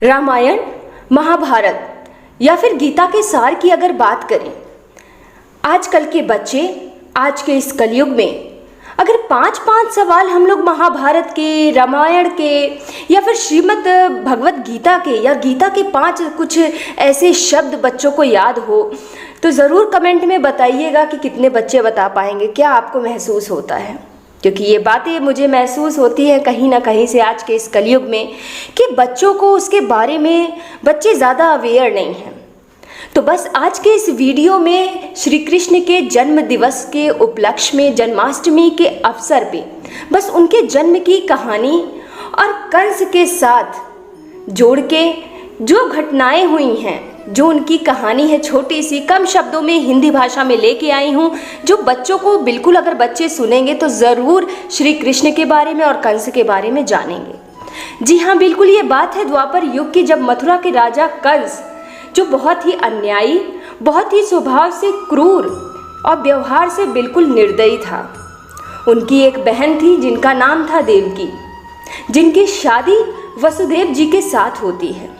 रामायण, महाभारत या फिर गीता के सार की अगर बात करें, आजकल के बच्चे आज के इस कलयुग में अगर पांच पांच सवाल हम लोग महाभारत के, रामायण के या फिर श्रीमद् भगवत गीता के या गीता के पांच कुछ ऐसे शब्द बच्चों को याद हो तो ज़रूर कमेंट में बताइएगा कि कितने बच्चे बता पाएंगे। क्या आपको महसूस होता है? क्योंकि ये बातें मुझे महसूस होती है कहीं ना कहीं से आज के इस कलयुग में कि बच्चों को उसके बारे में बच्चे ज़्यादा अवेयर नहीं हैं। तो बस आज के इस वीडियो में श्री कृष्ण के जन्म दिवस के उपलक्ष्य में, जन्माष्टमी के अवसर पे बस उनके जन्म की कहानी और कंस के साथ जोड़ के जो घटनाएं हुई हैं, जो उनकी कहानी है, छोटी सी कम शब्दों में हिंदी भाषा में लेके आई हूँ, जो बच्चों को बिल्कुल अगर बच्चे सुनेंगे तो ज़रूर श्री कृष्ण के बारे में और कंस के बारे में जानेंगे। जी हाँ, बिल्कुल ये बात है द्वापर युग की, जब मथुरा के राजा कंस, जो बहुत ही अन्यायी, बहुत ही स्वभाव से क्रूर और व्यवहार से बिल्कुल निर्दयी था। उनकी एक बहन थी जिनका नाम था देवकी, जिनकी शादी वसुदेव जी के साथ होती है।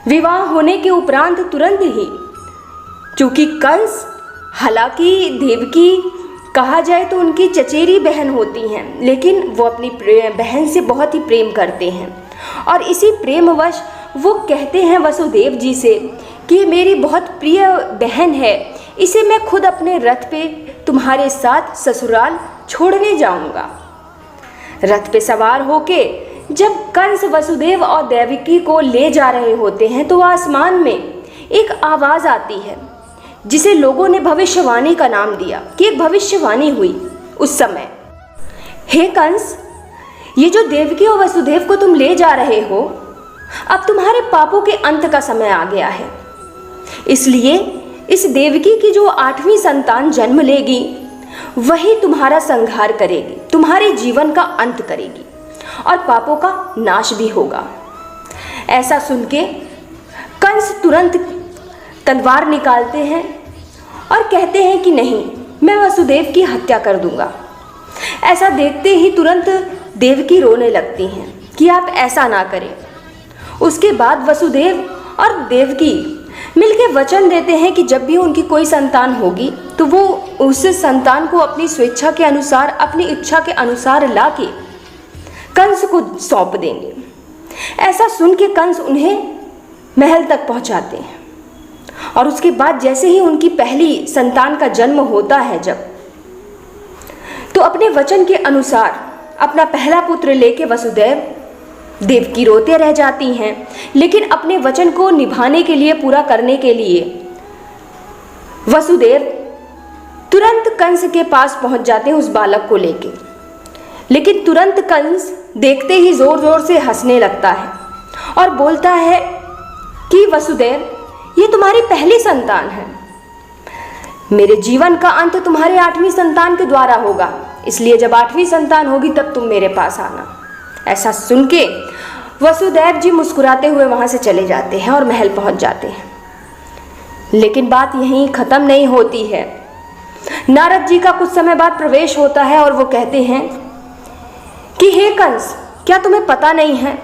विवाह होने के उपरांत तुरंत ही, चूंकि कंस, हालांकि देवकी कहा जाए तो उनकी चचेरी बहन होती हैं, लेकिन वो अपनी बहन से बहुत ही प्रेम करते हैं और इसी प्रेमवश वो कहते हैं वसुदेव जी से कि मेरी बहुत प्रिय बहन है, इसे मैं खुद अपने रथ पे तुम्हारे साथ ससुराल छोड़ने जाऊंगा। रथ पे सवार होके जब कंस वसुदेव और देवकी को ले जा रहे होते हैं तो आसमान में एक आवाज़ आती है जिसे लोगों ने भविष्यवाणी का नाम दिया कि एक भविष्यवाणी हुई उस समय। हे कंस, ये जो देवकी और वसुदेव को तुम ले जा रहे हो, अब तुम्हारे पापों के अंत का समय आ गया है। इसलिए इस देवकी की जो 8वीं संतान जन्म लेगी वही तुम्हारा संहार करेगी, तुम्हारे जीवन का अंत करेगी और पापों का नाश भी होगा। ऐसा सुन के कंस तुरंत तलवार निकालते हैं और कहते हैं कि नहीं, मैं वसुदेव की हत्या कर दूंगा। ऐसा देखते ही तुरंत देवकी रोने लगती हैं कि आप ऐसा ना करें। उसके बाद वसुदेव और देवकी मिलकर वचन देते हैं कि जब भी उनकी कोई संतान होगी तो वो उस संतान को अपनी स्वेच्छा के अनुसार, अपनी इच्छा के अनुसार लाके कंस को सौंप देंगे। ऐसा सुन के कंस उन्हें महल तक पहुंचाते हैं और उसके बाद जैसे ही उनकी पहली संतान का जन्म होता है जब, तो अपने वचन के अनुसार अपना पहला पुत्र लेके वसुदेव, देवकी रोते रह जाती हैं, लेकिन अपने वचन को निभाने के लिए, पूरा करने के लिए वसुदेव तुरंत कंस के पास पहुंच जाते हैं उस बालक को लेके। लेकिन तुरंत कंस देखते ही जोर जोर से हंसने लगता है और बोलता है कि वसुदेव, ये तुम्हारी पहली संतान है, मेरे जीवन का अंत तुम्हारे 8वीं संतान के द्वारा होगा, इसलिए जब 8वीं संतान होगी तब तुम मेरे पास आना। ऐसा सुन के वसुदेव जी मुस्कुराते हुए वहां से चले जाते हैं और महल पहुंच जाते हैं। लेकिन बात यहीं खत्म नहीं होती है। नारद जी का कुछ समय बाद प्रवेश होता है और वो कहते हैं कि हे कंस, क्या तुम्हें पता नहीं है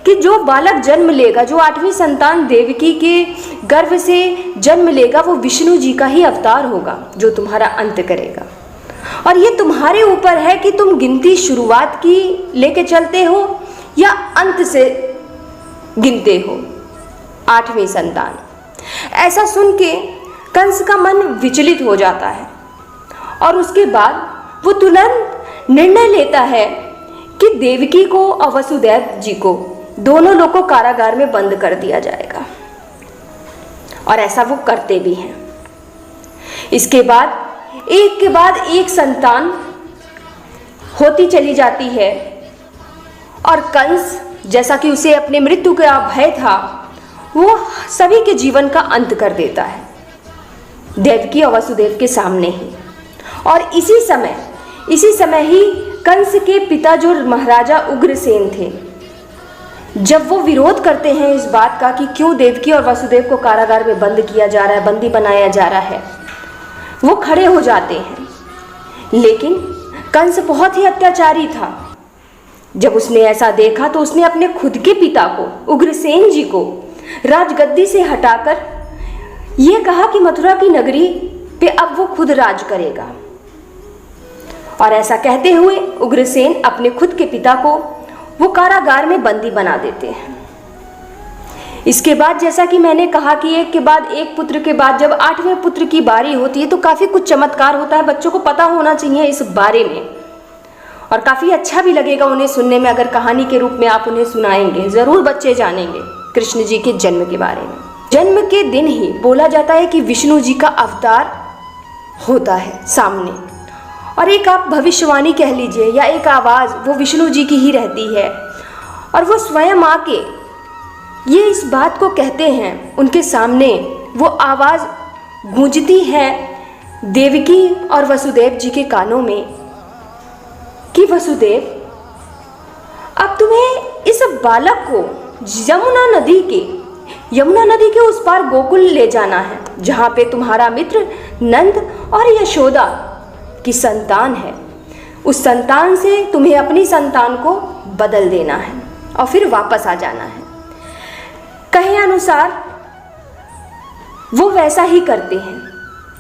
कि जो बालक जन्म लेगा, जो 8वीं संतान देवकी के गर्भ से जन्म लेगा, वो विष्णु जी का ही अवतार होगा जो तुम्हारा अंत करेगा। और ये तुम्हारे ऊपर है कि तुम गिनती शुरुआत की लेके चलते हो या अंत से गिनते हो 8वीं संतान। ऐसा सुन के कंस का मन विचलित हो जाता है और उसके बाद वो तुरंत निर्णय लेता है कि देवकी को और वसुदेव जी को, दोनों लोग को कारागार में बंद कर दिया जाएगा। और ऐसा वो करते भी हैं। इसके बाद एक के बाद एक संतान होती चली जाती है और कंस, जैसा कि उसे अपने मृत्यु का भय था, वो सभी के जीवन का अंत कर देता है देवकी और वसुदेव के सामने ही। और इसी समय ही कंस के पिता जो महाराजा उग्रसेन थे, जब वो विरोध करते हैं इस बात का कि क्यों देवकी और वसुदेव को कारागार में बंद किया जा रहा है, बंदी बनाया जा रहा है, वो खड़े हो जाते हैं। लेकिन कंस बहुत ही अत्याचारी था जब उसने ऐसा देखा तो उसने अपने खुद के पिता को, उग्रसेन जी को, राजगद्दी से हटाकर यह कहा कि मथुरा की नगरी पे अब वो खुद राज करेगा। और ऐसा कहते हुए उग्रसेन अपने खुद के पिता को वो कारागार में बंदी बना देते हैं। इसके बाद जैसा कि मैंने कहा कि एक के बाद एक पुत्र के बाद जब 8वें पुत्र की बारी होती है तो काफ़ी कुछ चमत्कार होता है। बच्चों को पता होना चाहिए इस बारे में, और काफ़ी अच्छा भी लगेगा उन्हें सुनने में अगर कहानी के रूप में आप उन्हें सुनाएंगे। ज़रूर बच्चे जानेंगे कृष्ण जी के जन्म के बारे में। जन्म के दिन ही बोला जाता है कि विष्णु जी का अवतार होता है सामने, और एक आप भविष्यवाणी कह लीजिए या एक आवाज़ वो विष्णु जी की ही रहती है, और वो स्वयं आके ये इस बात को कहते हैं, उनके सामने वो आवाज़ गूंजती है देवकी और वसुदेव जी के कानों में कि वसुदेव, अब तुम्हें इस बालक को यमुना नदी के उस पार गोकुल ले जाना है, जहाँ पे तुम्हारा मित्र नंद और यशोदा की संतान है। उस संतान से तुम्हें अपनी संतान को बदल देना है और फिर वापस आ जाना है। कहे अनुसार वो वैसा ही करते हैं,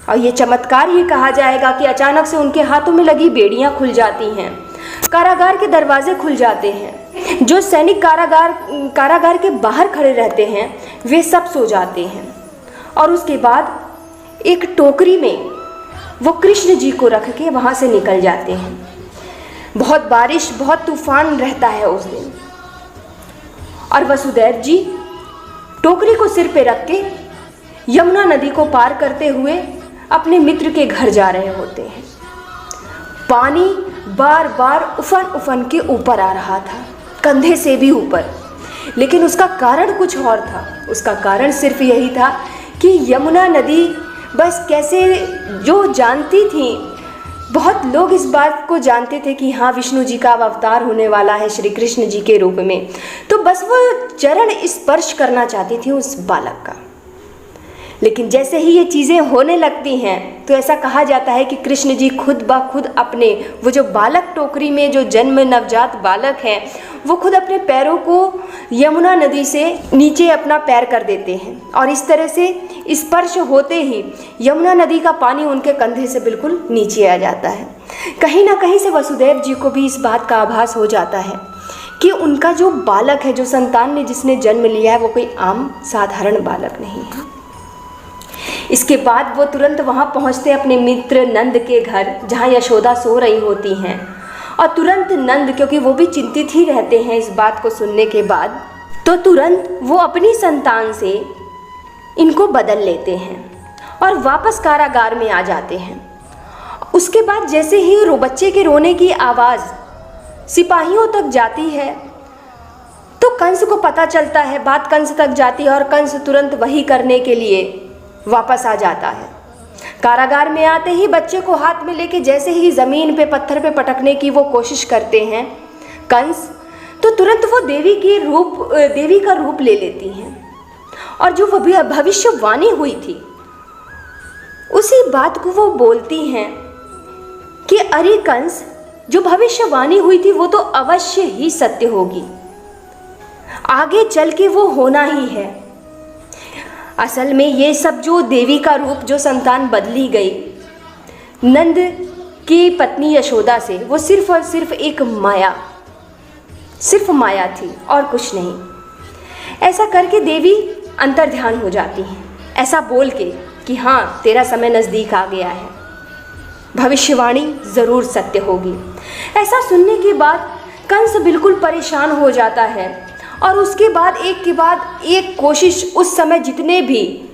और ये चमत्कार ही कहा जाएगा कि अचानक से उनके हाथों में लगी बेड़ियां खुल जाती हैं, कारागार के दरवाजे खुल जाते हैं। जो सैनिक कारागार के बाहर खड़े रहते हैं वे सब सो जाते हैं, और उसके बाद एक टोकरी में वो कृष्ण जी को रख के वहाँ से निकल जाते हैं। बहुत बारिश, बहुत तूफान रहता है उस दिन, और वसुदेव जी टोकरी को सिर पे रख के यमुना नदी को पार करते हुए अपने मित्र के घर जा रहे होते हैं। पानी बार बार उफन उफन के ऊपर आ रहा था, कंधे से भी ऊपर, लेकिन उसका कारण कुछ और था। उसका कारण सिर्फ यही था कि यमुना नदी बस कैसे, जो जानती थी, बहुत लोग इस बात को जानते थे कि हाँ विष्णु जी का अवतार होने वाला है श्री कृष्ण जी के रूप में, तो बस वो चरण स्पर्श करना चाहती थी उस बालक का। लेकिन जैसे ही ये चीज़ें होने लगती हैं तो ऐसा कहा जाता है कि कृष्ण जी खुद ब खुद अपने वो जो बालक टोकरी में जो जन्म नवजात बालक है वो खुद अपने पैरों को यमुना नदी से नीचे अपना पैर कर देते हैं, और इस तरह से स्पर्श होते ही यमुना नदी का पानी उनके कंधे से बिल्कुल नीचे आ जाता है। कहीं ना कहीं से वसुदेव जी को भी इस बात का आभास हो जाता है कि उनका जो बालक है, जो संतान ने जिसने जन्म लिया है, वो कोई आम साधारण बालक नहीं है। इसके बाद वो तुरंत वहाँ पहुँचते अपने मित्र नंद के घर, जहाँ यशोदा सो रही होती हैं, और तुरंत नंद, क्योंकि वो भी चिंतित ही रहते हैं इस बात को सुनने के बाद, तो तुरंत वो अपनी संतान से इनको बदल लेते हैं और वापस कारागार में आ जाते हैं। उसके बाद जैसे ही बच्चे के रोने की आवाज़ सिपाहियों तक जाती है तो कंस को पता चलता है, बात कंस तक जाती है, और कंस तुरंत वही करने के लिए वापस आ जाता है। कारागार में आते ही बच्चे को हाथ में लेके जैसे ही ज़मीन पे पत्थर पे पटकने की वो कोशिश करते हैं कंस, तो तुरंत वो देवी का रूप ले लेती हैं, और जो भविष्यवाणी हुई थी उसी बात को वो बोलती हैं कि अरे कंस, जो भविष्यवाणी हुई थी वो तो अवश्य ही सत्य होगी, आगे चल के वो होना ही है। असल में ये सब जो देवी का रूप, जो संतान बदली गई नंद की पत्नी यशोदा से, वो सिर्फ और सिर्फ एक माया थी और कुछ नहीं। ऐसा करके देवी अंतर्ध्यान हो जाती हैं, ऐसा बोल के कि हाँ तेरा समय नज़दीक आ गया है, भविष्यवाणी ज़रूर सत्य होगी। ऐसा सुनने के बाद कंस बिल्कुल परेशान हो जाता है, और उसके बाद एक के बाद एक कोशिश, उस समय जितने भी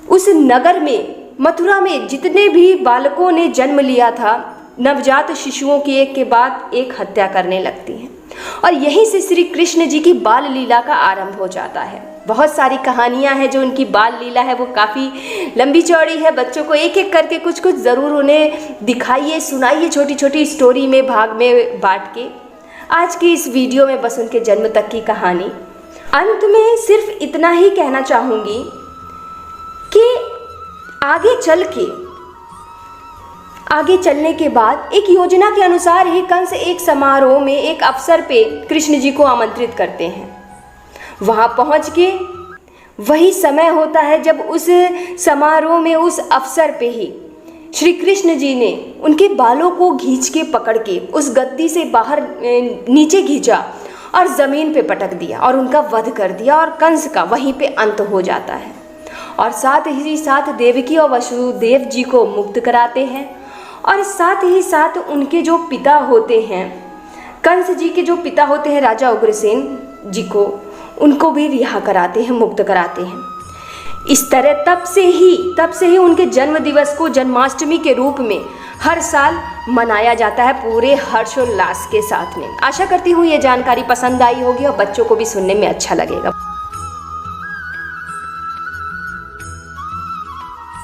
उस नगर में, मथुरा में जितने भी बालकों ने जन्म लिया था, नवजात शिशुओं की एक के बाद एक हत्या करने लगती हैं, और यहीं से श्री कृष्ण जी की बाल लीला का आरंभ हो जाता है। बहुत सारी कहानियां हैं जो उनकी बाल लीला है, वो काफ़ी लंबी चौड़ी है। बच्चों को एक एक करके कुछ कुछ ज़रूर उन्हें दिखाइए, सुनाइए, छोटी छोटी स्टोरी में भाग में बांट के। आज की इस वीडियो में बस उनके जन्म तक की कहानी। अंत में सिर्फ इतना ही कहना चाहूँगी कि आगे चल के आगे चलने के बाद एक योजना के अनुसार ही कंस एक समारोह में एक अवसर पे कृष्ण जी को आमंत्रित करते हैं। वहाँ पहुँच के वही समय होता है जब उस समारोह में, उस अवसर पे ही श्री कृष्ण जी ने उनके बालों को खींच के पकड़ के उस गद्दी से बाहर नीचे खींचा और ज़मीन पे पटक दिया और उनका वध कर दिया, और कंस का वहीं पे अंत हो जाता है। और साथ ही साथ देवकी और वसुदेव जी को मुक्त कराते हैं, और साथ ही साथ उनके जो पिता होते हैं, कंस जी के जो पिता होते हैं राजा उग्रसेन जी को, उनको भी रिहा कराते हैं, मुक्त कराते हैं। इस तरह तब से ही उनके जन्म दिवस को जन्माष्टमी के रूप में हर साल मनाया जाता है पूरे हर्षोल्लास के साथ में। आशा करती हूँ ये जानकारी पसंद आई होगी और बच्चों को भी सुनने में अच्छा लगेगा।